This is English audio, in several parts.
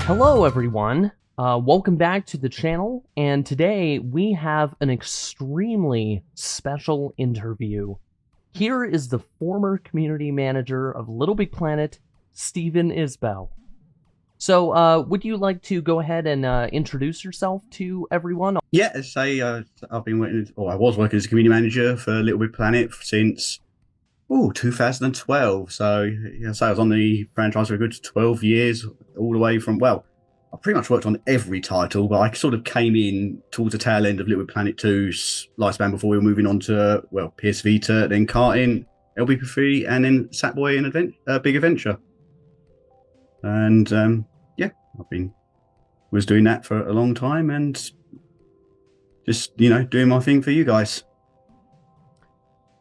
Hello everyone, welcome back to the channel, and today we have an extremely special interview. Here is the former community manager of Little Big Planet, Stephen Isbell. So, would you like to go ahead and introduce yourself to everyone? Yeah, as I say, I've been working, or I was working as a community manager for Little Big Planet since 2012. So, I was on the franchise for a good 12 years, all the way from, well, I pretty much worked on every title, but I sort of came in towards the tail end of Little Big Planet 2's lifespan before we were moving on to, well, PS Vita, then karting, LBP3, and then Sackboy and Big Adventure. And was doing that for a long time and just, doing my thing for you guys.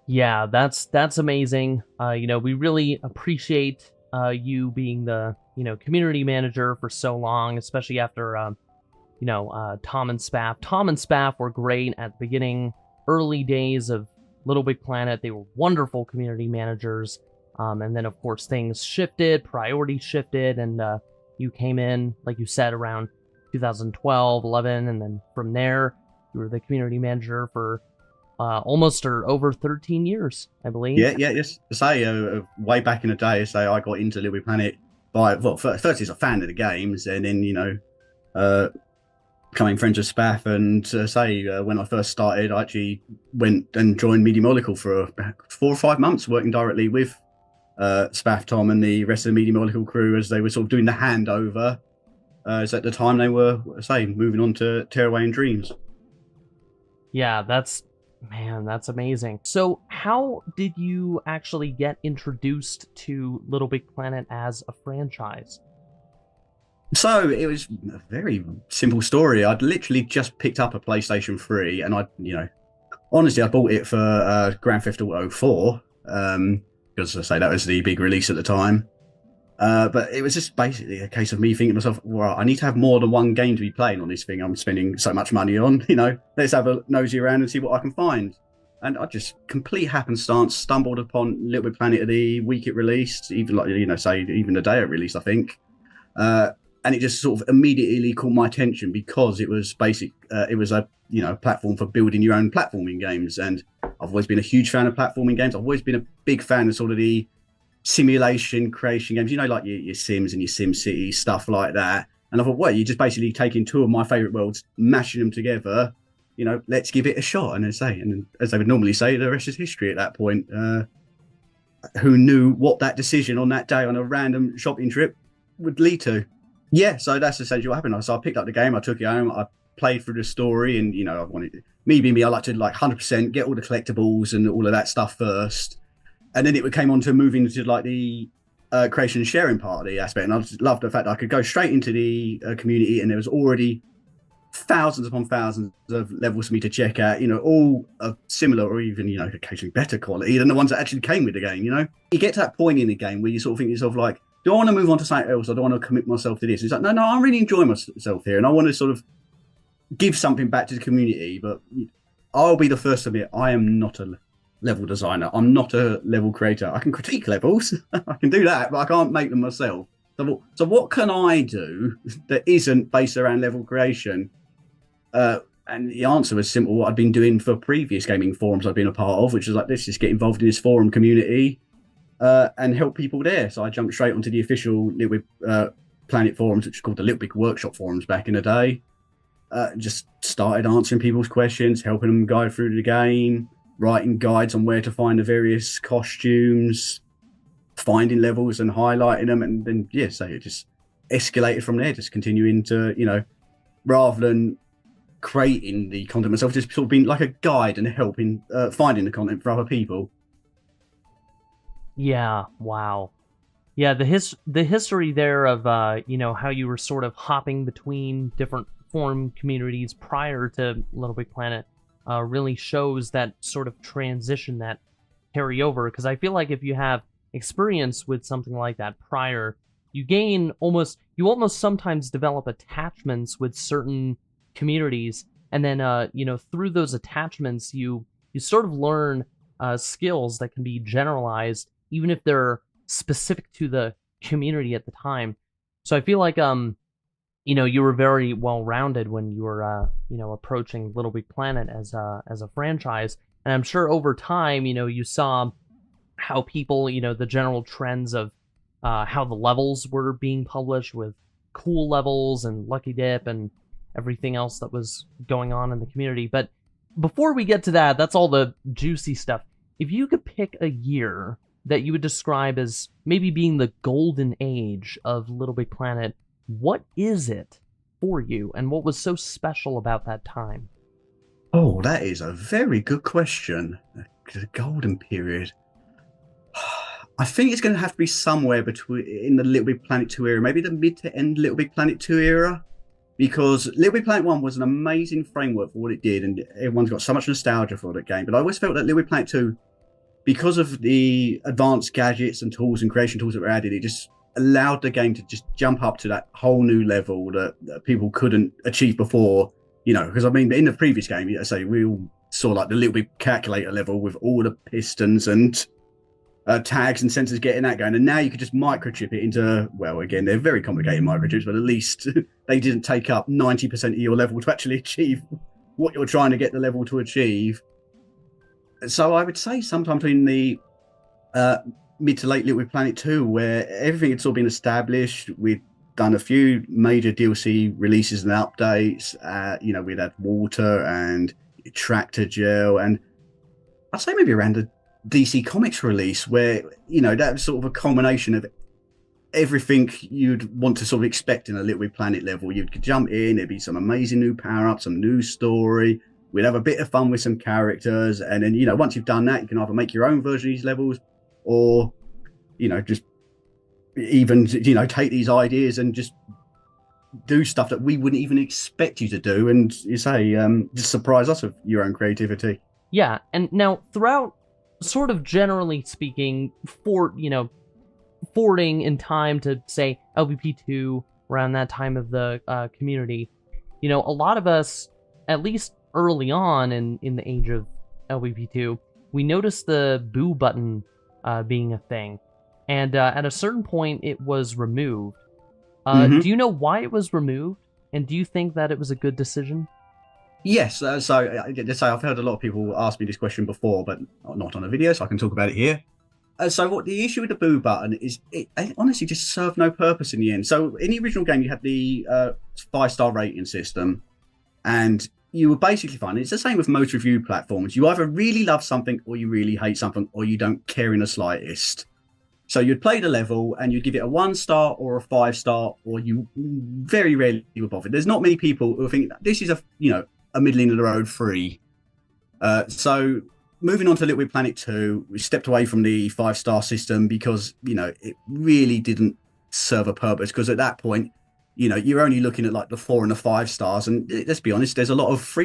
Yeah, that's amazing. We really appreciate you being the, community manager for so long, especially after, Tom and Spaff. Tom and Spaff were great at the beginning, early days of Little Big Planet. They were wonderful community managers. And then, of course, things shifted, priorities shifted, and you came in, like you said, around 2012, 11, and then from there, you were the community manager for almost or over 13 years, I believe. Yes. Way back in the day, I got into Little Big Planet first as a fan of the games, and then, becoming friends with Spaff, and when I first started, I actually went and joined Media Molecule for 4 or 5 months, working directly with Spaff, Tom, and the rest of the Media Molecule crew as they were sort of doing the handover. As at the time they were, moving on to Tearaway and Dreams. Yeah, that's amazing. So how did you actually get introduced to Little Big Planet as a franchise? So it was a very simple story. I'd literally just picked up a PlayStation 3 and honestly, I bought it for Grand Theft Auto 4, because that was the big release at the time. But it was just basically a case of me thinking to myself, well, I need to have more than one game to be playing on this thing I'm spending so much money on. Let's have a nosy around and see what I can find. And I just complete happenstance stumbled upon Little Big Planet the week it released, even even the day it released, I think. And it just sort of immediately caught my attention because it was it was a platform for building your own platforming games. And I've always been a huge fan of platforming games. I've always been a big fan of sort of the simulation creation games, like your Sims and your Sim City, stuff like that. And I thought, well, you're just basically taking two of my favorite worlds, mashing them together, let's give it a shot. And as they would normally say, the rest is history at that point. Who knew what that decision on that day on a random shopping trip would lead to? Yeah, so that's essentially what happened. So I picked up the game, I took it home, I played through the story, and I wanted me, I like to 100% get all the collectibles and all of that stuff first. And then it came on to moving to the creation and sharing part of the aspect. And I just loved the fact that I could go straight into the community, and there was already thousands upon thousands of levels for me to check out, all of similar or even, occasionally better quality than the ones that actually came with the game, You get to that point in the game where you sort of think to yourself, like, do I want to move on to something else? Or do I want to commit myself to this? It's like, no, I'm really enjoying myself here. And I want to sort of give something back to the community. But I'll be the first to admit, I am not a level designer. I'm not a level creator. I can critique levels. I can do that, but I can't make them myself. So what can I do that isn't based around level creation? And the answer was simple. What I'd been doing for previous gaming forums I've been a part of, which was let's just get involved in this forum community and help people there. So I jumped straight onto the official Little Big Planet forums, which is called the Little Big Workshop forums back in the day. Just started answering people's questions, helping them guide through the game, writing guides on where to find the various costumes, finding levels and highlighting them. And then, so it just escalated from there, just continuing to, rather than creating the content myself, just sort of being like a guide and helping finding the content for other people. Yeah, wow. Yeah, the history there of, how you were sort of hopping between different forum communities prior to Little Big Planet really shows that sort of transition, that carry over. Because I feel like if you have experience with something like that prior, you almost sometimes develop attachments with certain communities, and then through those attachments you sort of learn skills that can be generalized, even if they're specific to the community at the time. So I feel like you were very well rounded when you were approaching Little Big Planet as a franchise, and I'm sure over time you saw how people the general trends of how the levels were being published with cool levels and Lucky Dip and everything else that was going on in the community. But before we get to that, that's all the juicy stuff. If you could pick a year that you would describe as maybe being the golden age of Little Big Planet, what is it for you, and what was so special about that time? Oh, that is a very good question. The golden period. I think it's going to have to be somewhere between in the Little Big Planet 2 era, maybe the mid to end Little Big Planet 2 era, because Little Big Planet 1 was an amazing framework for what it did, and everyone's got so much nostalgia for that game. But I always felt that Little Big Planet 2, because of the advanced gadgets and tools and creation tools that were added, it just allowed the game to just jump up to that whole new level that people couldn't achieve before. Because I mean, in the previous game, I say we all saw like the Little Big calculator level with all the pistons and tags and sensors getting that going, and now you could just microchip it into, well, again, they're very complicated microchips, but at least they didn't take up 90% of your level to actually achieve what you're trying to get the level to achieve. So I would say sometime between the mid to late Little Big Planet 2, where everything had sort of been established. We'd done a few major DLC releases and updates. We'd had water and tractor gel, and I'd say maybe around the DC Comics release, where that was sort of a culmination of everything you'd want to sort of expect in a Little Big Planet level. You could jump in, there'd be some amazing new power-ups, some new story. We'd have a bit of fun with some characters, and then once you've done that, you can either make your own version of these levels, or just even take these ideas and just do stuff that we wouldn't even expect you to do, and just surprise us with your own creativity. Yeah, and now throughout, sort of generally speaking, forwarding in time to say LVP2 around that time of the community, a lot of us, at least early on in the age of LVP2, we noticed the boo button being a thing, and at a certain point it was removed. Do you know why it was removed, and do you think that it was a good decision? Yes, so I've heard a lot of people ask me this question before, but not on a video, so I can talk about it here. So what the issue with the boo button is, it honestly just served no purpose in the end. So in the original game, you had the 5-star rating system, and you were basically fine. It's the same with most review platforms. You either really love something, or you really hate something, or you don't care in the slightest. So you'd play the level, and you'd give it a 1-star or a 5-star, or you very rarely were bothered. There's not many people who think this is a middling of the road 3. So moving on to Little Big Planet 2, we stepped away from the 5-star system because it really didn't serve a purpose, because at that point you're only looking at like the 4 and the 5 stars, and let's be honest, there's a lot of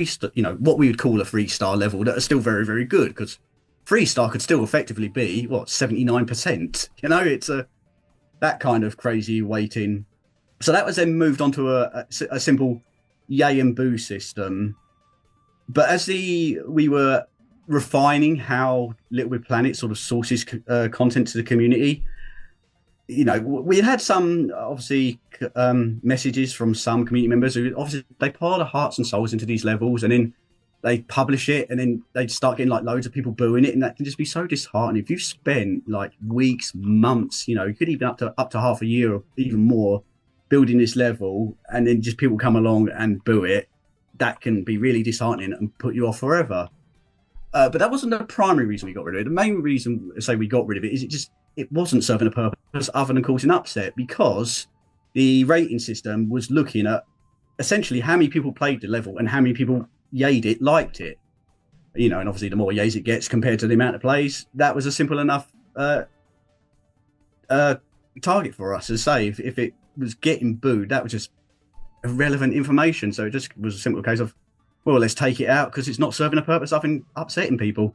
what we would call a 3-star level that are still very, very good, because 3-star could still effectively be 79%. It's that kind of crazy weighting. So that was then moved on to a simple yay and boo system. But as we were refining how Little Big Planet sort of sources content to the community, we had some obviously messages from some community members who obviously they pour their hearts and souls into these levels, and then they publish it, and then they start getting like loads of people booing it, and that can just be so disheartening. If you've spent like weeks, months, you could even up to half a year or even more building this level, and then just people come along and boo it, that can be really disheartening and put you off forever. But that wasn't the primary reason we got rid of it. The main reason, say, we got rid of it is it wasn't serving a purpose other than causing upset, because the rating system was looking at essentially how many people played the level and how many people yayed it, liked it. And obviously the more yays it gets compared to the amount of plays, that was a simple enough target for us to say. If it was getting booed, that was just irrelevant information. So it just was a simple case of, well, let's take it out because it's not serving a purpose other than upsetting people.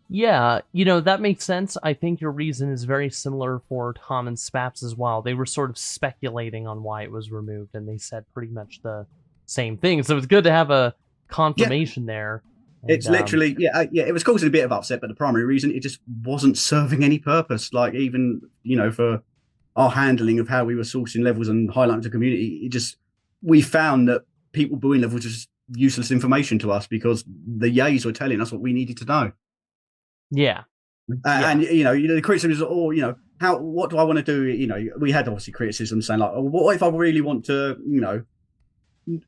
Yeah, that makes sense. I think your reason is very similar for Tom and Spaps as well. They were sort of speculating on why it was removed, and they said pretty much the same thing. So it's good to have a confirmation there. And It's literally, it was causing a bit of upset, but the primary reason, it just wasn't serving any purpose. Like, even, for our handling of how we were sourcing levels and highlighting the community, we found that people building levels was just useless information to us because the yays were telling us what we needed to know. Yeah. And the criticism is, what do I want to do? We had obviously criticism saying like, oh, what if I really want to,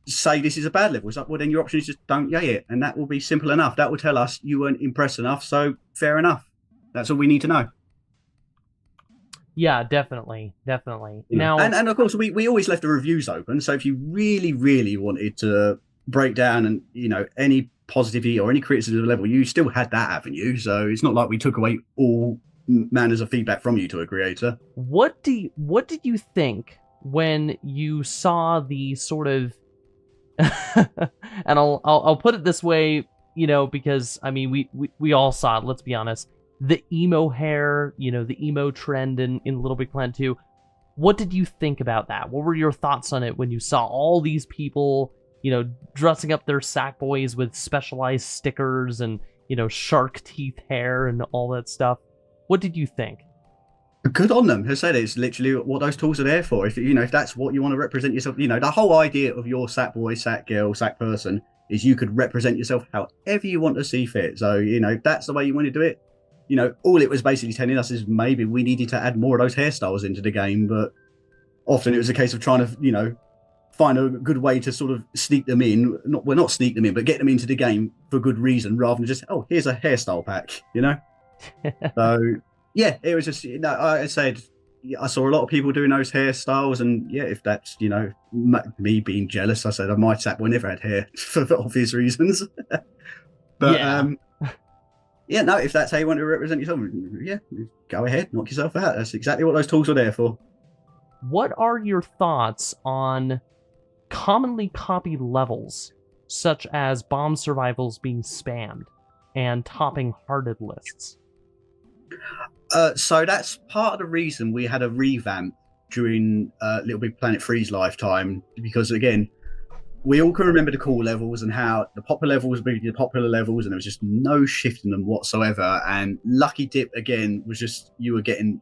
say this is a bad level? It's like, well, then your option is just don't yay it, and that will be simple enough. That will tell us you weren't impressed enough, so fair enough. That's all we need to know. Yeah, definitely. Now, and of course, we always left the reviews open. So if you really, really wanted to break down and any positivity or any criticism of the level, you still had that avenue. So it's not like we took away all manners of feedback from you to a creator. What did you think when you saw the sort of and I'll put it this way, because I mean we all saw it, let's be honest. The emo hair, the emo trend in Little Big Planet 2. What did you think about that? What were your thoughts on it when you saw all these people, dressing up their Sackboys with specialized stickers and, shark teeth hair and all that stuff? What did you think? Good on them. As I said, it's literally what those tools are there for. If that's what you want to represent yourself, the whole idea of your Sackboy, Sackgirl, Sack person is you could represent yourself however you want to see fit. So, if that's the way you want to do it, all it was basically telling us is maybe we needed to add more of those hairstyles into the game. But often it was a case of trying to, find a good way to sort of sneak them in. Not sneak them in, but get them into the game for good reason rather than just, oh, here's a hairstyle pack, So, yeah, it was just, I said, I saw a lot of people doing those hairstyles, and yeah, if that's, me being jealous, I said my Sackboy never had hair for obvious reasons. But, if that's how you want to represent yourself, go ahead, knock yourself out. That's exactly what those tools are there for. What are your thoughts on commonly copied levels, such as bomb survivals being spammed and topping hearted lists? So that's part of the reason we had a revamp during Little Big Planet 3's lifetime, because again, we all can remember the cool levels and how the popular levels were the popular levels, and there was just no shift in them whatsoever. And Lucky Dip again was just, you were getting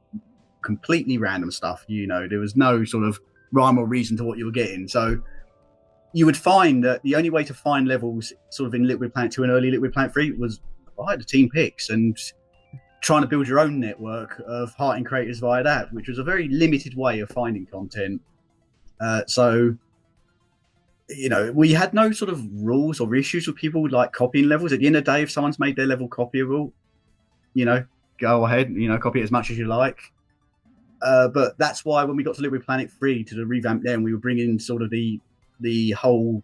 completely random stuff. There was no sort of rhyme or reason to what you were getting. So you would find that the only way to find levels sort of in Little Big Planet 2 and early Little Big Planet 3 was via the team picks and trying to build your own network of hearting creators via that, which was a very limited way of finding content. So, we had no sort of rules or issues with people like copying levels. At the end of the day, if someone's made their level copyable, go ahead, copy it as much as you like. But that's why when we got to Little Big Planet 3 to the revamp there, and we were bringing sort of the whole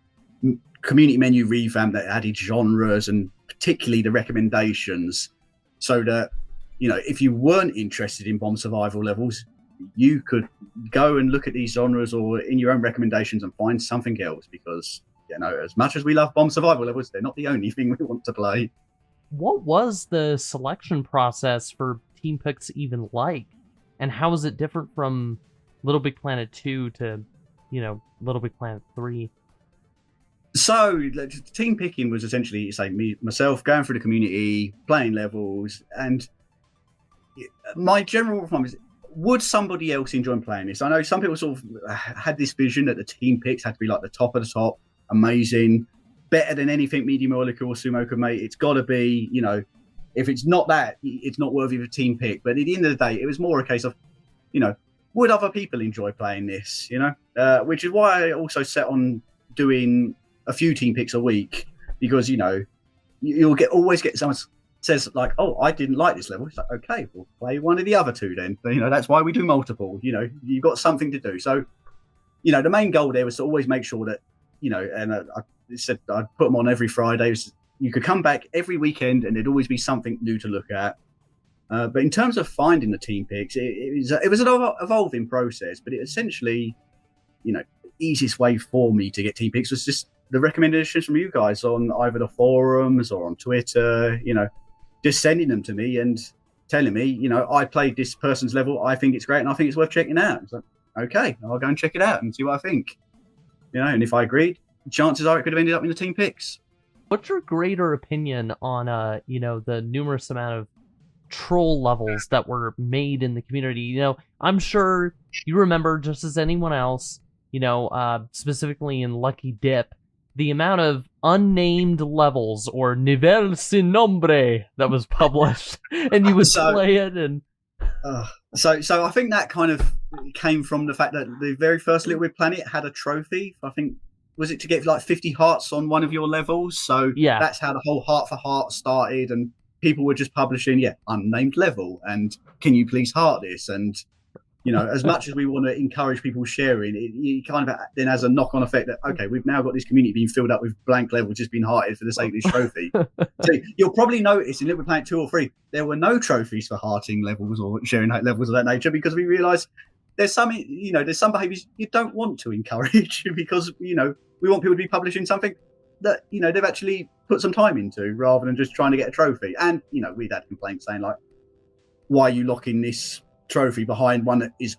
community menu revamp that added genres and particularly the recommendations, so that if you weren't interested in bomb survival levels, you could go and look at these genres or in your own recommendations and find something else, because as much as we love bomb survival levels, they're not the only thing we want to play. What was the selection process for team picks even like, and how is it different from Little Big Planet 2 to Little Big Planet 3? So team picking was essentially, say, myself going through the community, playing levels, and my general response is, would somebody else enjoy playing this? I know some people sort of had this vision that the team picks had to be like the top of the top, amazing, better than anything Medium Molecule or Sumo could make. It's got to be, if it's not that, it's not worthy of a team pick. But at the end of the day, it was more a case of, would other people enjoy playing this? Which is why I also set on doing a few team picks a week, because you'll always get someone says like, oh, I didn't like this level. It's like, okay, we'll play one of the other two then. That's why we do multiple. You've got something to do. So the main goal there was to always make sure that and I said I'd put them on every Friday. You could come back every weekend and there'd always be something new to look at. But in terms of finding the team picks, it was an evolving process, but it essentially, the easiest way for me to get team picks was just the recommendations from you guys on either the forums or on Twitter, just sending them to me and telling me, I played this person's level, I think it's great and I think it's worth checking out. It's like, okay, I'll go and check it out and see what I think. And if I agreed, chances are it could have ended up in the team picks. What's your greater opinion on the numerous amount of troll levels that were made in the community? I'm sure you remember just as anyone else, specifically in Lucky Dip, the amount of unnamed levels or nivel sin nombre that was published, and you would play it and. So I think that kind of came from the fact that the very first Little Big Planet had a trophy. I think, was it to get like 50 hearts on one of your levels? So yeah, that's how the whole Heart for Heart started, and people were just publishing, unnamed level, and can you please heart this? And as much as we want to encourage people sharing, it kind of then has a knock-on effect that, okay, we've now got this community being filled up with blank levels just being hearted for the sake of this trophy. So you'll probably notice in Little Big Planet 2 or 3, there were no trophies for hearting levels or sharing levels of that nature, because we realised there's some behaviours you don't want to encourage because, we want people to be publishing something that, they've actually put some time into rather than just trying to get a trophy. And, we'd had complaints saying, like, why are you locking this trophy behind one that is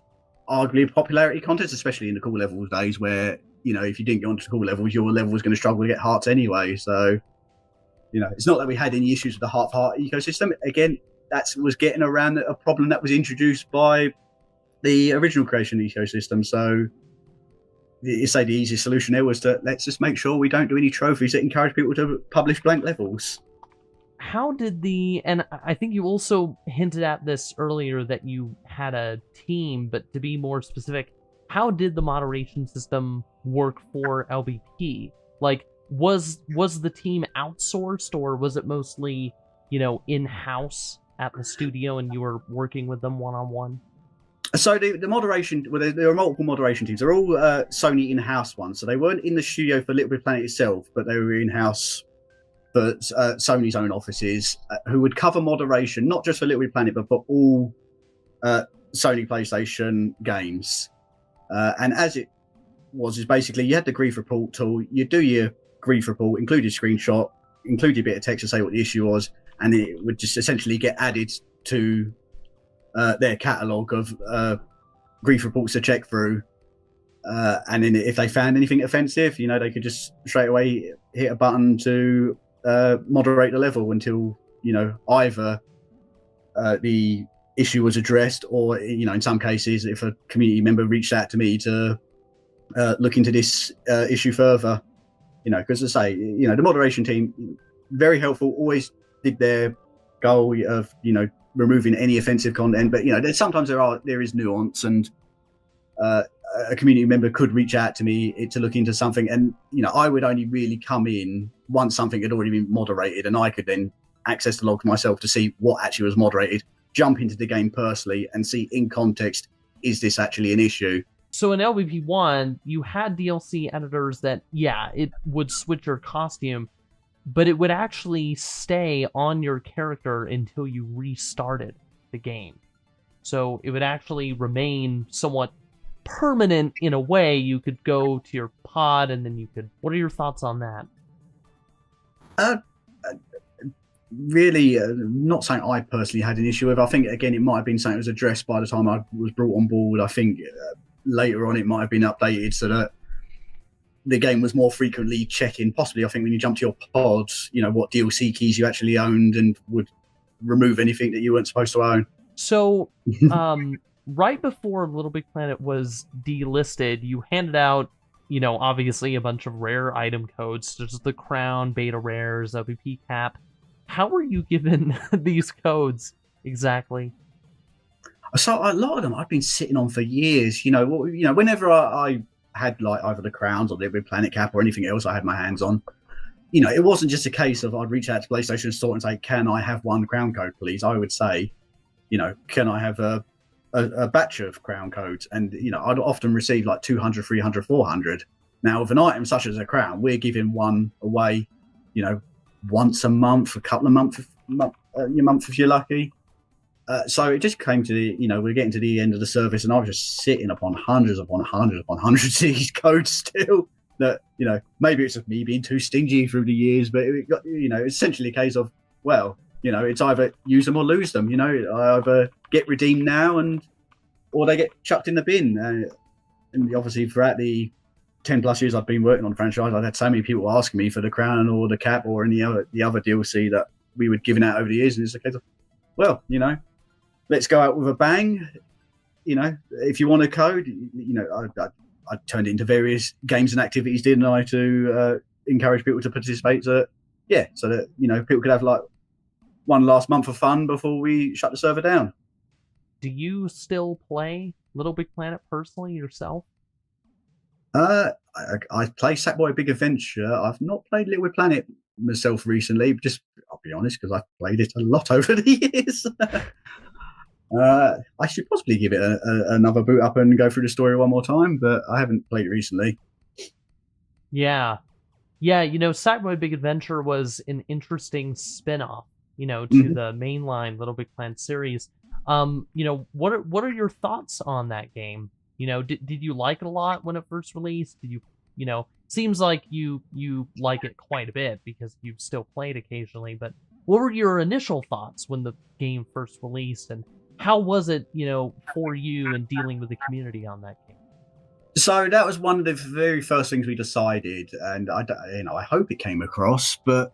arguably a popularity contest, especially in the cool levels days where, if you didn't get onto cool levels, your level was going to struggle to get hearts anyway. So, it's not that we had any issues with the Heart for Heart ecosystem. Again, that was getting around a problem that was introduced by the original creation ecosystem. So, you say the easiest solution there was to let's just make sure we don't do any trophies that encourage people to publish blank levels. How did and I think you also hinted at this earlier that you had a team, but to be more specific, how did the moderation system work for LBP? Like, was the team outsourced, or was it mostly, in-house at the studio and you were working with them one-on-one? So the moderation, well, there are multiple moderation teams. They're all Sony in-house ones. So they weren't in the studio for Little Big Planet itself, but they were in-house for Sony's own offices, who would cover moderation, not just for Little Big Planet, but for all Sony PlayStation games. And as it was, is basically you had the grief report tool, you do your grief report, include your screenshot, include your bit of text to say what the issue was, and it would just essentially get added to their catalogue of grief reports to check through. And then if they found anything offensive, they could just straight away hit a button to moderate the level until, either the issue was addressed, or, in some cases, if a community member reached out to me to look into this issue further, because as I say, the moderation team, very helpful, always did their goal of, removing any offensive content. But, sometimes there is nuance, and a community member could reach out to me to look into something, and I would only really come in once something had already been moderated, and I could then access the logs myself to see what actually was moderated, jump into the game personally and see in context, is this actually an issue? So in LBP1, you had DLC editors that, it would switch your costume, but it would actually stay on your character until you restarted the game. So it would actually remain somewhat permanent in a way. You could go to your pod and then you could. What are your thoughts on that? Really, not something I personally had an issue with. I think, again, it might have been something that was addressed by the time I was brought on board. I think later on it might have been updated so that the game was more frequently checking, possibly, I think, when you jump to your pods, what DLC keys you actually owned, and would remove anything that you weren't supposed to own. So, right before Little Big Planet was delisted, you handed out, obviously a bunch of rare item codes, such as the Crown, Beta Rares, OBP Cap. How were you given these codes exactly? So a lot of them I've been sitting on for years. Whenever I had like either the Crowns or the Little Big Planet Cap or anything else I had my hands on, it wasn't just a case of I'd reach out to PlayStation Store and say, "Can I have one Crown code, please?" I would say, "Can I have a batch of Crown codes?" And I'd often receive like 200, 300, 400. Now with an item such as a Crown, we're giving one away, once a month, a couple of months, your month if you're lucky. So it just came to we're getting to the end of the service, and I was just sitting upon hundreds upon hundreds upon hundreds of these codes still. That maybe it's just me being too stingy through the years, but it got, essentially a case of, well, it's either use them or lose them. I either get redeemed now or they get chucked in the bin. And obviously throughout the 10 plus years I've been working on the franchise, I've had so many people asking me for the crown or the cap or the other DLC that we were giving out over the years. And it's a case of, well, let's go out with a bang. If you want a code, I turned it into various games and activities, didn't I, to encourage people to participate. So that, people could have like one last month of fun before we shut the server down. Do you still play Little Big Planet personally yourself? I play Sackboy Big Adventure. I've not played Little Big Planet myself recently. Just, I'll be honest, because I've played it a lot over the years. I should possibly give it another boot up and go through the story one more time, but I haven't played it recently. Yeah, Sackboy Big Adventure was an interesting spin-off, to the mainline Little Big Planet series. What are your thoughts on that game? Did you like it a lot when it first released? Did you, seems like you like it quite a bit because you've still played occasionally, but what were your initial thoughts when the game first released, and how was it, for you in dealing with the community on that game? So that was one of the very first things we decided, and I hope it came across, but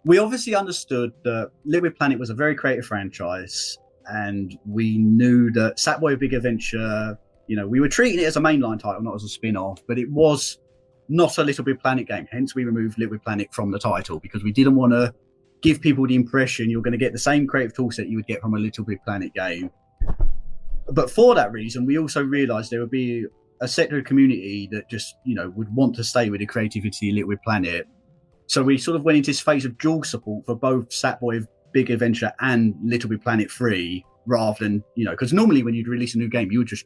we obviously understood that Little Big Planet was a very creative franchise, and we knew that Sackboy Big Adventure, we were treating it as a mainline title, not as a spin-off, but it was not a Little Big Planet game. Hence, we removed Little Big Planet from the title because we didn't want to give people the impression you're going to get the same creative toolset you would get from a Little Big Planet game. But for that reason, we also realised there would be a sector of community that just, would want to stay with the creativity of Little Big Planet. So we sort of went into this phase of dual support for both Sackboy Big Adventure and Little Big Planet 3, rather than, because normally when you'd release a new game, you would just,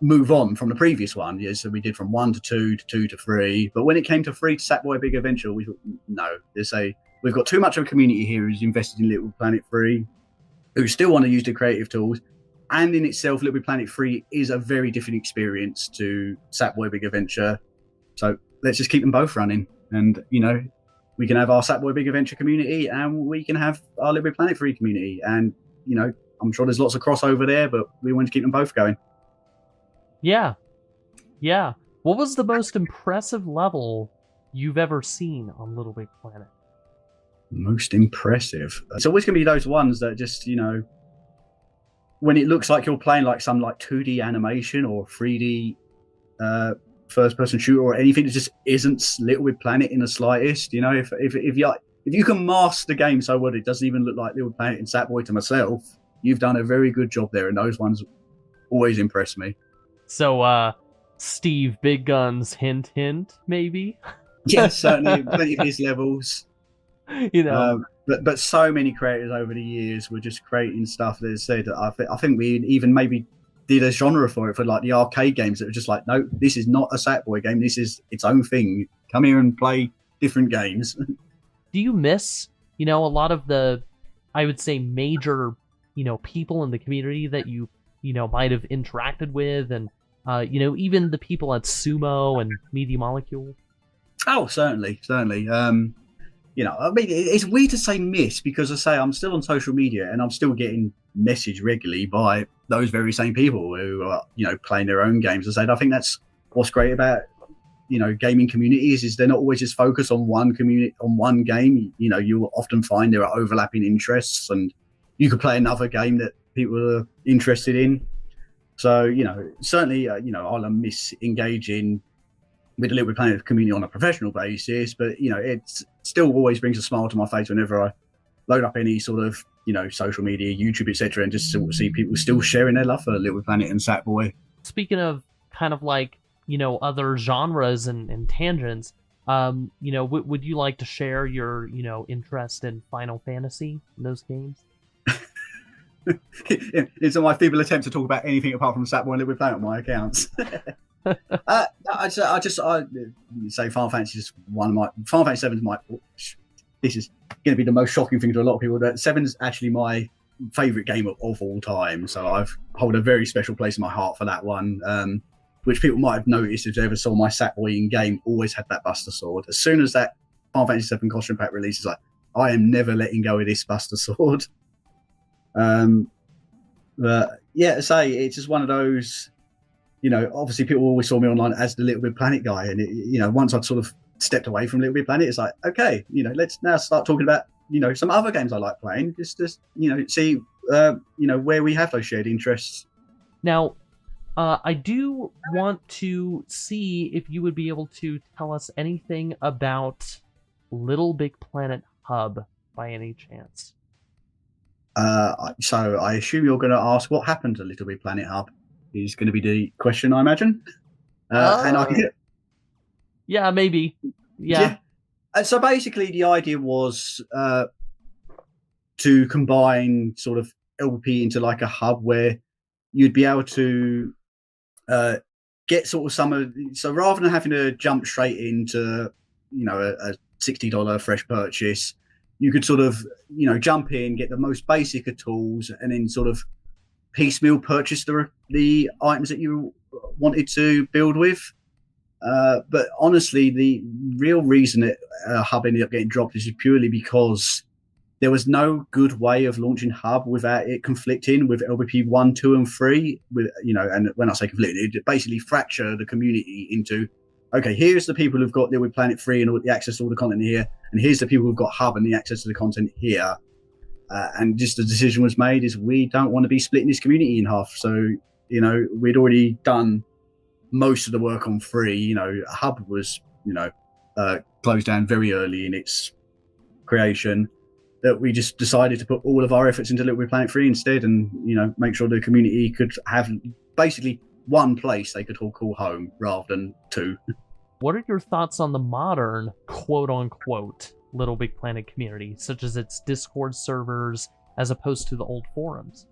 move on from the previous one. Yeah, so we did from 1 to 2 to 2 to 3. But when it came to 3 to Sackboy Big Adventure, we thought, no, we've got too much of a community here who's invested in Little Planet 3, who still want to use the creative tools. And in itself, Little Big Planet 3 is a very different experience to Sackboy Big Adventure. So let's just keep them both running. And, we can have our Sackboy Big Adventure community and we can have our Little Big Planet 3 community. And, I'm sure there's lots of crossover there, but we want to keep them both going. Yeah. What was the most impressive level you've ever seen on Little Big Planet? Most impressive? It's always going to be those ones that just, when it looks like you're playing like some 2D animation or 3D first-person shooter or anything that just isn't Little Big Planet in the slightest. If you can master the game so well it doesn't even look like Little Big Planet and Sackboy to myself, you've done a very good job there, and those ones always impress me. So, Steve Big Guns, hint, maybe? Yes, certainly. Plenty of his levels. But so many creators over the years were just creating stuff that said, I think we even maybe did a genre for it, for like the arcade games that were just like, no, this is not a Sackboy game. This is its own thing. Come here and play different games. Do you miss, a lot of the, I would say, major, people in the community that you might have interacted with, and, even the people at Sumo and Media Molecule? Oh, certainly. It's weird to say miss because I say I'm still on social media and I'm still getting messaged regularly by those very same people who are, playing their own games. I think that's what's great about, gaming communities is they're not always just focused on one community, on one game. You often find there are overlapping interests and you could play another game that people are interested in. So, certainly, I'll miss engaging with the Little Big Planet community on a professional basis, but it still always brings a smile to my face whenever I load up any sort of social media, YouTube, etc., and just sort of see people still sharing their love for Little Big Planet and Sackboy. Speaking of kind of like other genres and tangents, would you like to share your interest in Final Fantasy in those games? It's my feeble attempt to talk about anything apart from Sackboy and Little Big Planet on my accounts. I say Final Fantasy is one of my. Final Fantasy 7 is my. This is going to be the most shocking thing to a lot of people. That 7 is actually my favorite game of all time. So I hold a very special place in my heart for that one. Which people might have noticed if they ever saw my Sackboy in game. Always had that Buster Sword. As soon as that Final Fantasy 7 costume pack releases, I am never letting go of this Buster Sword. But yeah, it's just one of those. obviously people always saw me online as the Little Big Planet guy, and once I'd sort of stepped away from Little Big Planet, it's like, okay, let's now start talking about some other games I like playing, just see where we have those shared interests. Now, I do want to see if you would be able to tell us anything about Little Big Planet Hub by any chance. So I assume you're going to ask what happened to Little Big Planet Hub is going to be the question, I imagine. And I can yeah, maybe. Yeah. So basically, the idea was to combine sort of LBP into like a hub where you'd be able to get sort of so rather than having to jump straight into a $60 fresh purchase, you could sort of jump in, get the most basic of tools, and then sort of piecemeal purchase the items that you wanted to build with. But honestly, the real reason that Hub ended up getting dropped is purely because there was no good way of launching Hub without it conflicting with LBP 1, 2, and 3. And when I say conflicting, it basically fractured the community into, okay, here's the people who've got Little Big Planet 3 and all the access to all the content here, and here's the people who've got Hub and the access to the content here. And just the decision was made is we don't want to be splitting this community in half. So, we'd already done most of the work on 3. Hub was, closed down very early in its creation, that we just decided to put all of our efforts into Little Big Planet 3 instead, and, make sure the community could have basically one place they could all call home rather than 2. What are your thoughts on the modern quote-unquote Little Big Planet community, such as its Discord servers, as opposed to the old forums?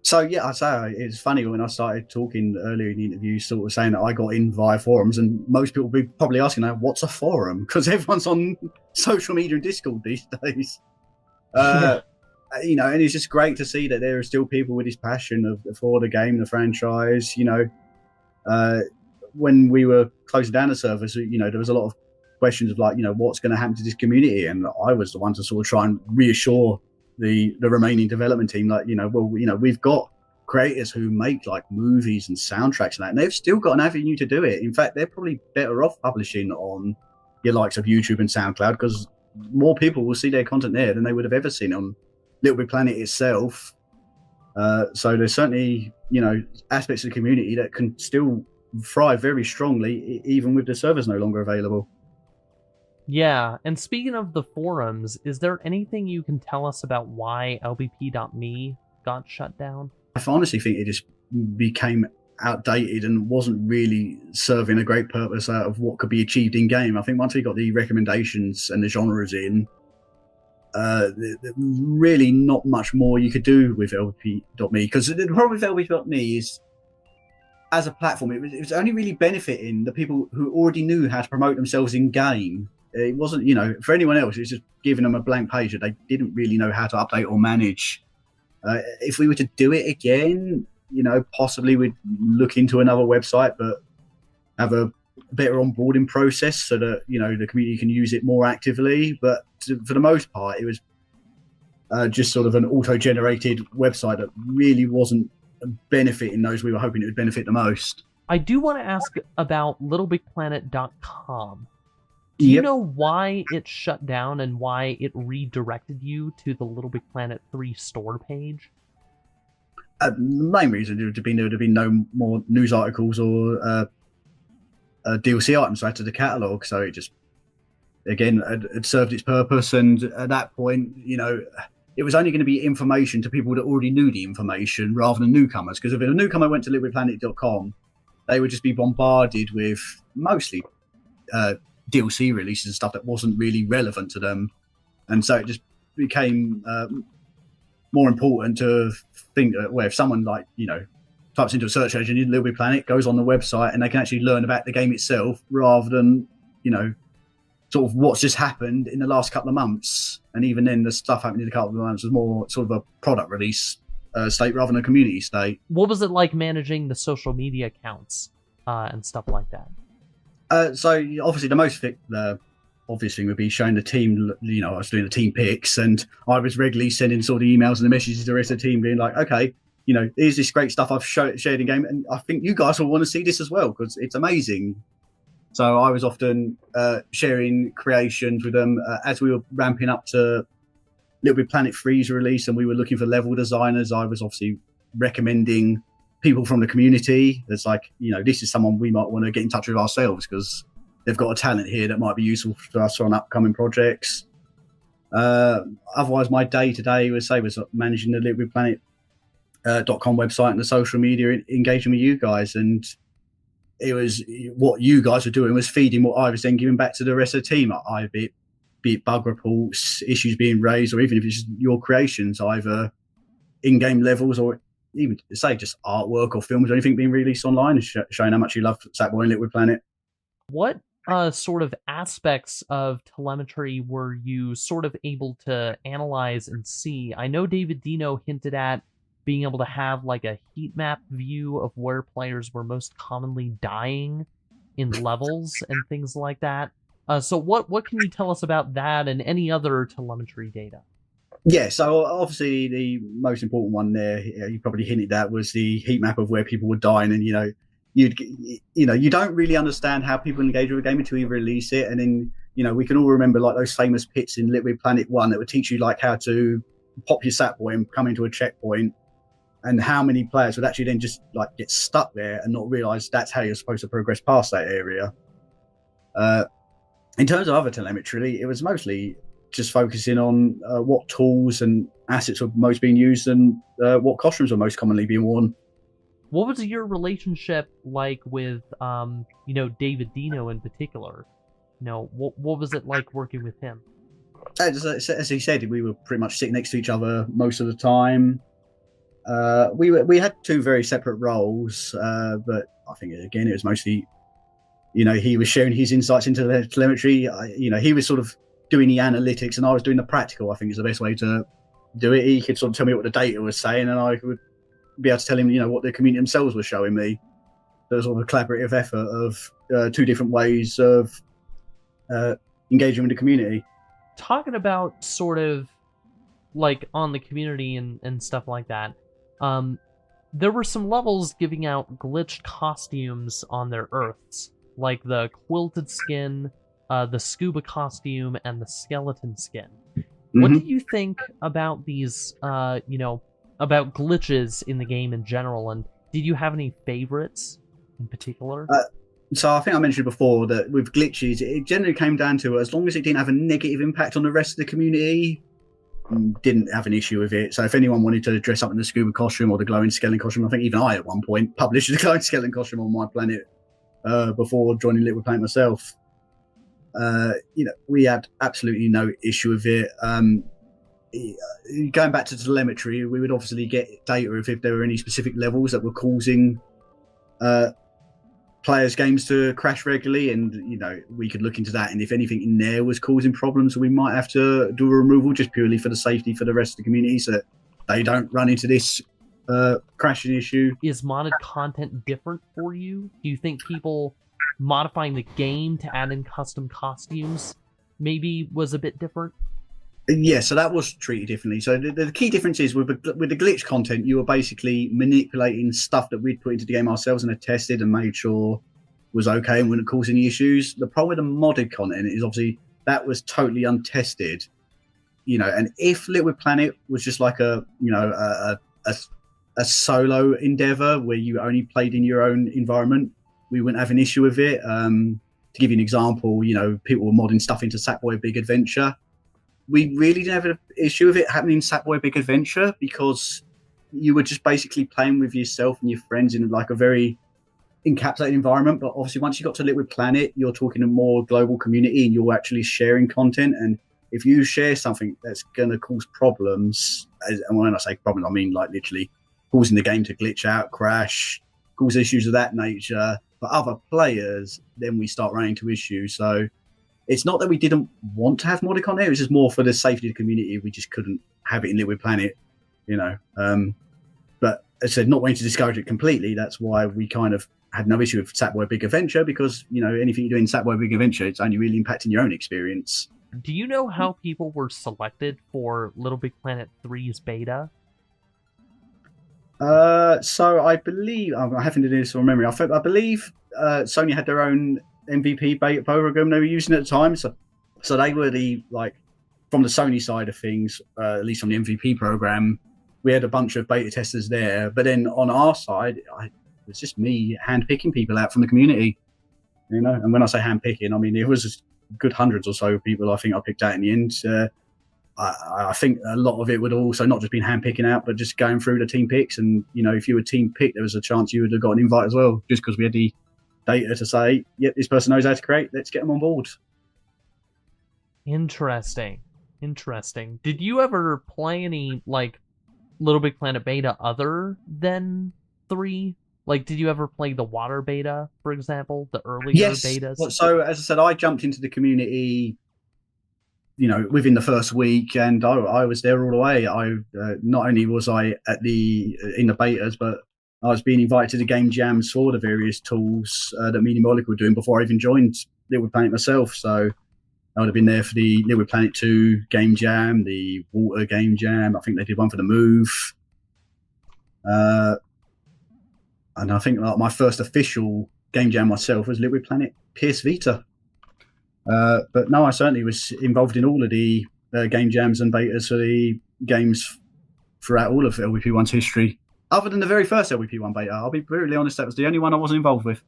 So yeah, I say it's funny when I started talking earlier in the interview, sort of saying that I got in via forums, and most people will be probably asking now, what's a forum? Because everyone's on social media and Discord these days. And it's just great to see that there are still people with this passion for the game, the franchise. When we were closing down the servers, there was a lot of questions of like, what's going to happen to this community, and I was the one to sort of try and reassure the remaining development team, like, we've got creators who make like movies and soundtracks and that, and they've still got an avenue to do it. In fact, they're probably better off publishing on your likes of YouTube and SoundCloud, because more people will see their content there than they would have ever seen on Little Big Planet itself. So there's certainly aspects of the community that can still thrive very strongly even with the servers no longer available. Yeah, and speaking of the forums, is there anything you can tell us about why lbp.me got shut down? I honestly think it just became outdated and wasn't really serving a great purpose out of what could be achieved in game. I think once we got the recommendations and the genres in, really not much more you could do with lbp.me, because the problem with lbp.me is, as a platform, it was only really benefiting the people who already knew how to promote themselves in game. It wasn't, for anyone else, it was just giving them a blank page that they didn't really know how to update or manage. If we were to do it again, possibly we'd look into another website, but have a better onboarding process so that, the community can use it more actively. But for the most part, it was just sort of an auto-generated website that really wasn't benefiting those we were hoping it would benefit the most. I do want to ask about LittleBigPlanet.com. Do you know why it shut down and why it redirected you to the Little Big Planet 3 store page? The main reason would have been there would have been no more news articles or DLC items to add to the catalogue. So it just, again, it served its purpose. And at that point, it was only going to be information to people that already knew the information rather than newcomers. Because if a newcomer went to LittleBigPlanet.com, they would just be bombarded with mostly DLC releases and stuff that wasn't really relevant to them, and so it just became more important to think that, well, if someone types into a search engine Little Big Planet, goes on the website, and they can actually learn about the game itself rather than sort of what's just happened in the last couple of months. And even then, the stuff happening in a couple of months was more sort of a product release state rather than a community state. What was it like managing the social media accounts and stuff like that? So obviously the most obvious thing would be showing the team, I was doing the team picks, and I was regularly sending sort of emails and the messages to the rest of the team being like, okay, here's this great stuff I've shared in game, and I think you guys will want to see this as well because it's amazing. So I was often sharing creations with them as we were ramping up to Little Big Planet 3's release, and we were looking for level designers. I was obviously recommending people from the community. It's like, this is someone we might want to get in touch with ourselves because they've got a talent here that might be useful for us on upcoming projects. Otherwise, my day-to-day was managing the LittleBigPlanet.com website and the social media, engaging with you guys. And it was what you guys were doing was feeding what I was then giving back to the rest of the team. Be it bug reports, issues being raised, or even if it's your creations, either in-game levels or even say just artwork or films or anything being released online, showing how much you love Sackboy and Little Big Planet. What sort of aspects of telemetry were you sort of able to analyze and see? I know David Dino hinted at being able to have like a heat map view of where players were most commonly dying in levels and things like that. So what can you tell us about that and any other telemetry data? Yeah, so obviously the most important one there, you probably hinted at, was the heat map of where people were dying, and you don't really understand how people engage with a game until you release it, and then we can all remember like those famous pits in Little Big Planet 1 that would teach you like how to pop your Sackboy and come into a checkpoint, and how many players would actually then just like get stuck there and not realize that's how you're supposed to progress past that area. In terms of other telemetry, it was mostly just focusing on what tools and assets were most being used and what costumes were most commonly being worn. What was your relationship like with, David Dino in particular? What was it like working with him? As he said, we were pretty much sitting next to each other most of the time. We had two very separate roles, but I think again it was mostly, he was sharing his insights into the telemetry. He was sort of doing the analytics and I was doing the practical. I think is the best way to do it. He could sort of tell me what the data was saying, and I would be able to tell him, what the community themselves were showing me. There was sort of a collaborative effort of two different ways of engaging with the community. Talking about sort of like on the community and stuff like that, there were some levels giving out glitched costumes on their Earths, like the quilted skin, the scuba costume, and the skeleton skin. Mm-hmm. What do you think about these, about glitches in the game in general, and did you have any favorites in particular? So I think I mentioned before that with glitches, it generally came down to as long as it didn't have a negative impact on the rest of the community, didn't have an issue with it. So if anyone wanted to dress up in the scuba costume or the glowing skeleton costume, I think even I at one point published the glowing skeleton costume on my planet before joining Little Planet myself. We had absolutely no issue with it. Going back to telemetry, we would obviously get data if there were any specific levels that were causing players' games to crash regularly, and we could look into that, and if anything in there was causing problems, we might have to do a removal just purely for the safety for the rest of the community so that they don't run into this crashing issue. Is modded content different for you? Do you think people modifying the game to add in custom costumes maybe was a bit different? Yeah, so that was treated differently. So the key difference is with the glitch content, you were basically manipulating stuff that we'd put into the game ourselves and had tested and made sure was okay and wouldn't cause any issues. The problem with the modded content is obviously that was totally untested. And if Little Planet was just like a solo endeavor where you only played in your own environment, we wouldn't have an issue with it. To give you an example, people were modding stuff into Sackboy Big Adventure. We really didn't have an issue with it happening in Sackboy Big Adventure because you were just basically playing with yourself and your friends in like a very encapsulated environment. But obviously, once you got to Little Planet, you're talking a more global community and you're actually sharing content. And if you share something that's going to cause problems, and when I say problems, I mean like literally causing the game to glitch out, crash, cause issues of that nature for other players, then we start running into issues. So it's not that we didn't want to have modded content, it was just more for the safety of the community. We just couldn't have it in Little Planet, But as I said, not wanting to discourage it completely, that's why we kind of had no issue with Sackboy Big Adventure, because, anything you do in Sackboy Big Adventure, it's only really impacting your own experience. Do you know how people were selected for Little Big Planet 3's beta? So I believe I'm having to do this from memory. I believe Sony had their own MVP beta program they were using at the time. So they were the from the Sony side of things, at least on the MVP program, we had a bunch of beta testers there. But then on our side, it was just me handpicking people out from the community. And when I say handpicking, I mean it was good hundreds or so of people I think I picked out in the end. I think a lot of it would also not just been handpicking out, but just going through the team picks. And if you were team picked, there was a chance you would have got an invite as well, just because we had the data to say, yep, this person knows how to create. Let's get them on board. Interesting. Did you ever play any Little Big Planet beta other than 3? Did you ever play the water beta, for example, the earlier betas? So as I said, I jumped into the community within the first week, and I was there all the way. I not only was I in the betas, but I was being invited to the game jams for the various tools that me and Molik were doing before I even joined Little Planet myself. So I would have been there for the Little Planet 2 game jam, the water game jam. I think they did one for the Move. And I think my first official game jam myself was Little Planet PS Vita. But no, I certainly was involved in all of the game jams and betas for the games throughout all of LVP1's history. Other than the very first LVP1 beta, I'll be brutally honest, that was the only one I wasn't involved with.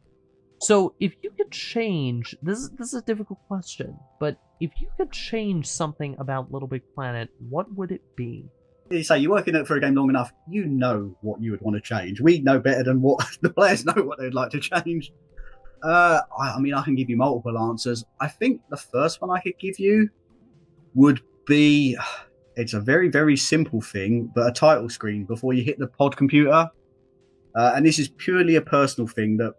So if you could change, this is a difficult question, but if you could change something about Little Big Planet, what would it be? You say you're working for a game long enough, you know what you would want to change. We know better than what the players know what they'd like to change. I mean, I can give you multiple answers. I think the first one I could give you would be, it's a very, very simple thing, but a title screen before you hit the pod computer. And this is purely a personal thing that,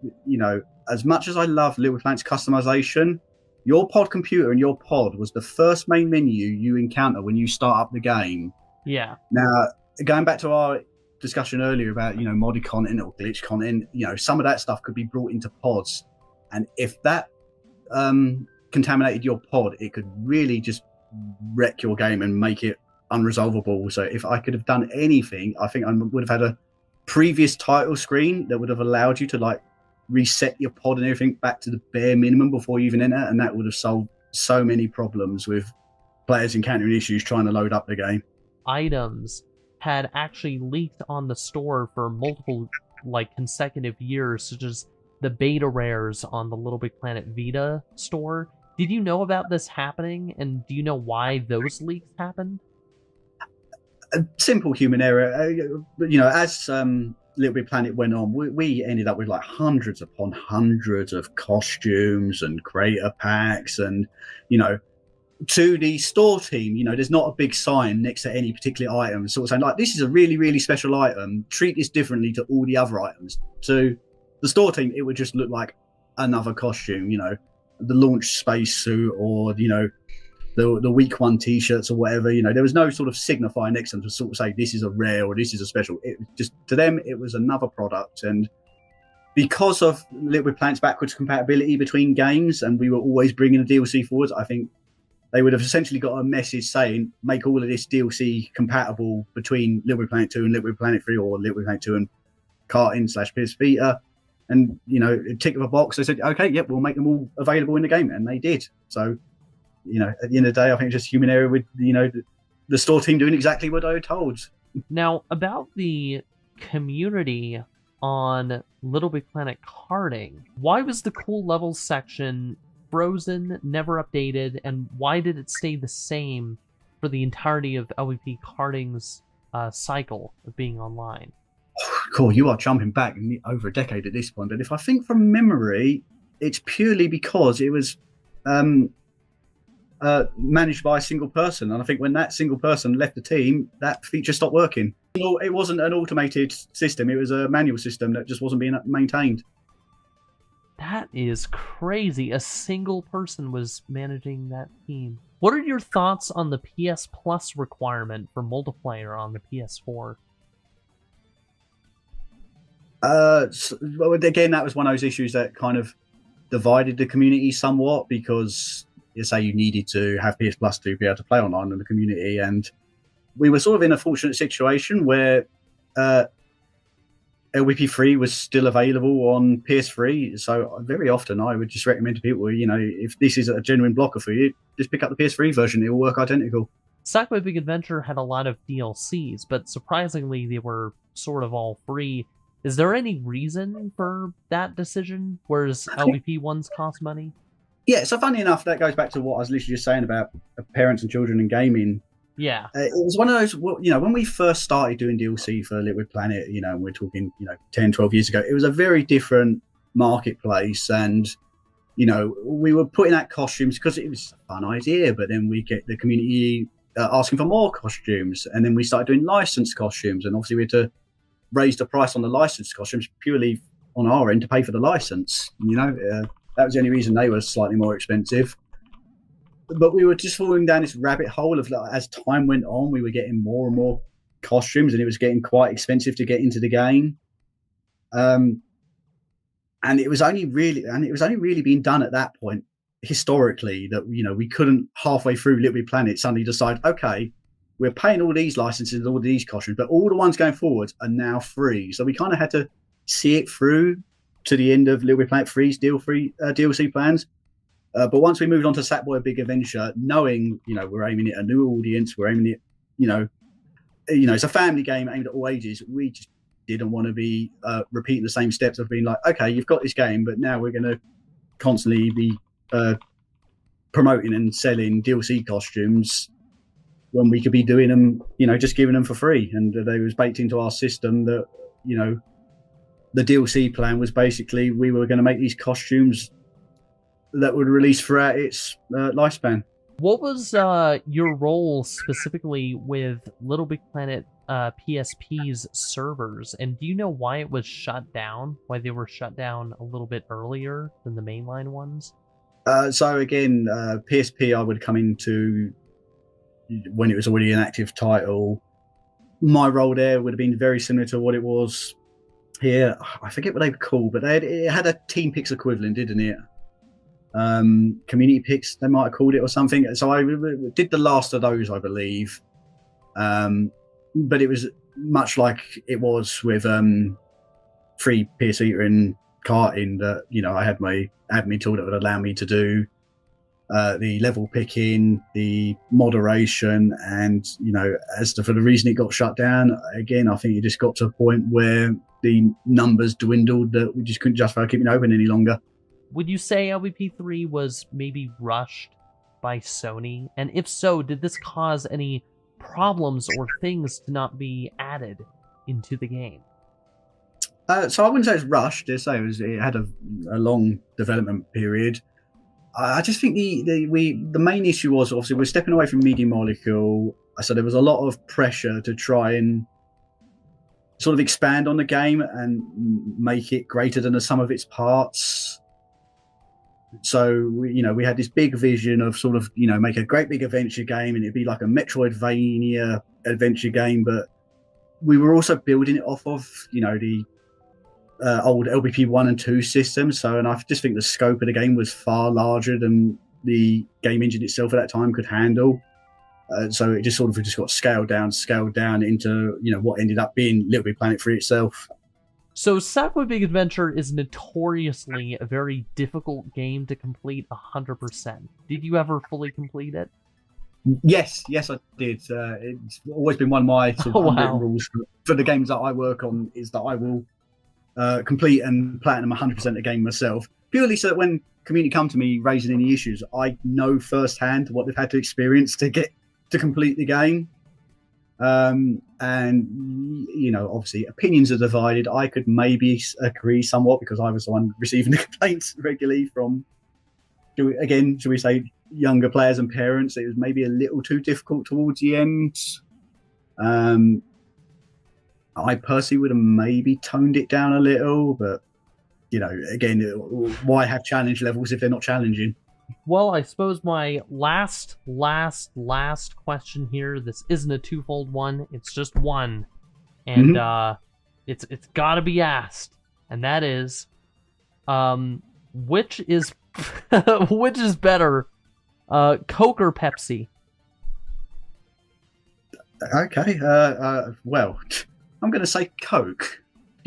as much as I love Little Planet's customization, your pod computer and your pod was the first main menu you encounter when you start up the game. Yeah. Now, going back to our discussion earlier about, modded content or glitch content, some of that stuff could be brought into pods. And if that contaminated your pod, it could really just wreck your game and make it unresolvable. So if I could have done anything, I think I would have had a previous title screen that would have allowed you to reset your pod and everything back to the bare minimum before you even enter, and that would have solved so many problems with players encountering issues trying to load up the game. Items had actually leaked on the store for multiple consecutive years, such as the beta rares on the Little Big Planet Vita store. Did you know about this happening, and do you know why those leaks happened? A simple human error. As Little Big Planet went on, we ended up with hundreds upon hundreds of costumes and creator packs, and to the store team, there's not a big sign next to any particular item sort of saying this is a really, really special item, treat this differently to all the other items. To the store team, it would just look like another costume, the launch spacesuit, or the week 1 t-shirts or whatever. There was no sort of signifier next to them to sort of say this is a rare or this is a special. It just, to them, it was another product. And because of Little Big Planet's backwards compatibility between games, and we were always bringing the DLC forwards, I think they would have essentially got a message saying, make all of this DLC compatible between Little Big Planet 2 and Little Big Planet 3, or Little Big Planet 2 and Karting/PS Vita. And, tick of a box, they said, okay, yep, we'll make them all available in the game. And they did. So, at the end of the day, I think it's just human error with, the store team doing exactly what they were told. Now, about the community on Little Big Planet Karting, why was the cool levels section frozen, never updated, and why did it stay the same for the entirety of LVP Karting's cycle of being online? Cool, you are jumping back over a decade at this point, but if I think from memory, it's purely because it was managed by a single person, and I think when that single person left the team, that feature stopped working. It wasn't an automated system, it was a manual system that just wasn't being maintained. That is crazy. A single person was managing that team. What are your thoughts on the PS Plus requirement for multiplayer on the PS4? Well, again, that was one of those issues that kind of divided the community somewhat, because you say you needed to have PS Plus to be able to play online in the community, and we were sort of in a fortunate situation where LBP3 was still available on PS3. So very often I would just recommend to people, if this is a genuine blocker for you, just pick up the PS3 version. It will work identical. Sackboy Big Adventure had a lot of DLCs, but surprisingly they were sort of all free. Is there any reason for that decision, whereas LBP ones cost money? Yeah, so funny enough, that goes back to what I was literally just saying about parents and children and gaming. Yeah. It was one of those, when we first started doing DLC for Little Big Planet, we're talking, 10, 12 years ago, it was a very different marketplace. And, we were putting out costumes because it was a fun idea, but then we get the community asking for more costumes. And then we started doing licensed costumes. And obviously we had to raise the price on the licensed costumes purely on our end to pay for the license. That was the only reason they were slightly more expensive. But we were just falling down this rabbit hole of, as time went on, we were getting more and more costumes, and it was getting quite expensive to get into the game. And it was only really being done at that point historically that we couldn't halfway through Little Big Planet suddenly decide, okay, we're paying all these licenses, all these costumes, but all the ones going forward are now free. So we kind of had to see it through to the end of Little Big Planet 3's DLC plans. But once we moved on to Sackboy Big Adventure, knowing, we're aiming at a new audience, we're aiming at, it's a family game aimed at all ages. We just didn't want to be repeating the same steps of being like, okay, you've got this game, but now we're going to constantly be promoting and selling DLC costumes when we could be doing them, just giving them for free. And they was baked into our system that, the DLC plan was basically we were going to make these costumes that would release throughout its lifespan. What was your role specifically with Little Big Planet PSP's servers, and do you know why it was shut down? Why they were shut down a little bit earlier than the mainline ones? So again, PSP I would come into when it was already an active title. My role there would have been very similar to what it was here. I forget what they were called, but it had a Team Pix equivalent, didn't it? Community Pix, they might have called it, or something. So I did the last of those, I believe. But it was much like it was with free PS Vita and karting that, I had my admin tool that would allow me to do the level picking, the moderation, and, for the reason it got shut down, again, I think it just got to a point where the numbers dwindled that we just couldn't justify keeping it open any longer. Would you say LBP3 was maybe rushed by Sony? And if so, did this cause any problems or things to not be added into the game? So I wouldn't say it's rushed. It had a long development period. I just think the main issue was, obviously, we're stepping away from Media Molecule. So there was a lot of pressure to try and sort of expand on the game and make it greater than the sum of its parts. So, we had this big vision of sort of, make a great big adventure game, and it'd be like a Metroidvania adventure game. But we were also building it off of, the old LBP 1 and 2 systems. So, and I just think the scope of the game was far larger than the game engine itself at that time could handle. So it just got scaled down into, what ended up being Little Big Planet 3 itself. So Sackboy Big Adventure is notoriously a very difficult game to complete 100%. Did you ever fully complete it? Yes, I did. It's always been one of my sort of unwritten rules for the games that I work on, is that I will complete and platinum 100% of the game myself, purely so that when community come to me raising any issues, I know firsthand what they've had to experience to get to complete the game. And obviously opinions are divided. I could maybe agree somewhat because I was the one receiving the complaints regularly from, should we say, younger players and parents. It was maybe a little too difficult towards the end. I personally would have maybe toned it down a little, but again, why have challenge levels if they're not challenging? Well, I suppose my last question here, this isn't a twofold one, it's just one. And it's got to be asked. And that is, which is better, Coke or Pepsi? Okay, well, I'm going to say Coke,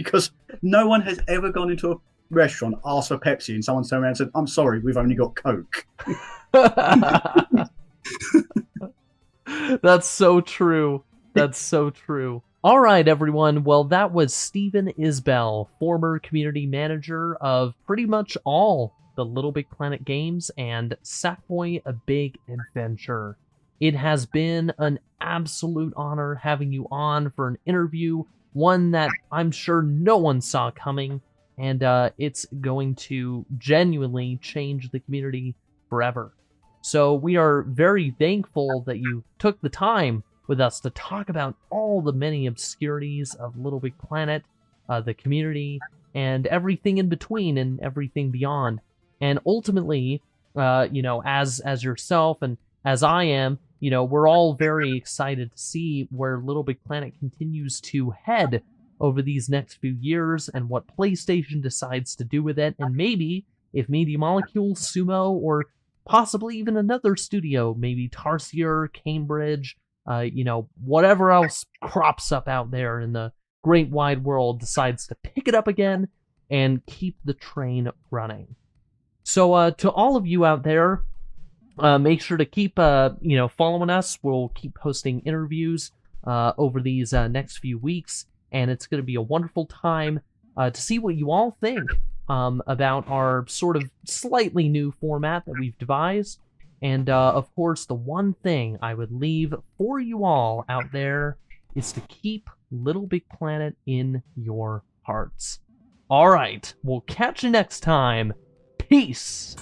because no one has ever gone into a restaurant, asked for Pepsi, and someone turned around and said, "I'm sorry, we've only got Coke." That's so true. That's so true. All right, everyone. Well, that was Stephen Isbell, former community manager of pretty much all the Little Big Planet games and Sackboy: A Big Adventure. It has been an absolute honor having you on for an interview, one that I'm sure no one saw coming, and it's going to genuinely change the community forever. So we are very thankful that you took the time with us to talk about all the many obscurities of Little Big Planet, the community, and everything in between and everything beyond. And ultimately, as yourself and as I am, we're all very excited to see where Little Big Planet continues to head over these next few years and what PlayStation decides to do with it. And maybe if Media Molecule, Sumo, or possibly even another studio, maybe Tarsier, Cambridge, whatever else crops up out there in the great wide world, decides to pick it up again and keep the train running. So to all of you out there, make sure to keep following us. We'll keep posting interviews over these next few weeks, and it's going to be a wonderful time to see what you all think about our sort of slightly new format that we've devised. And of course, the one thing I would leave for you all out there is to keep Little Big Planet in your hearts. All right, we'll catch you next time. Peace!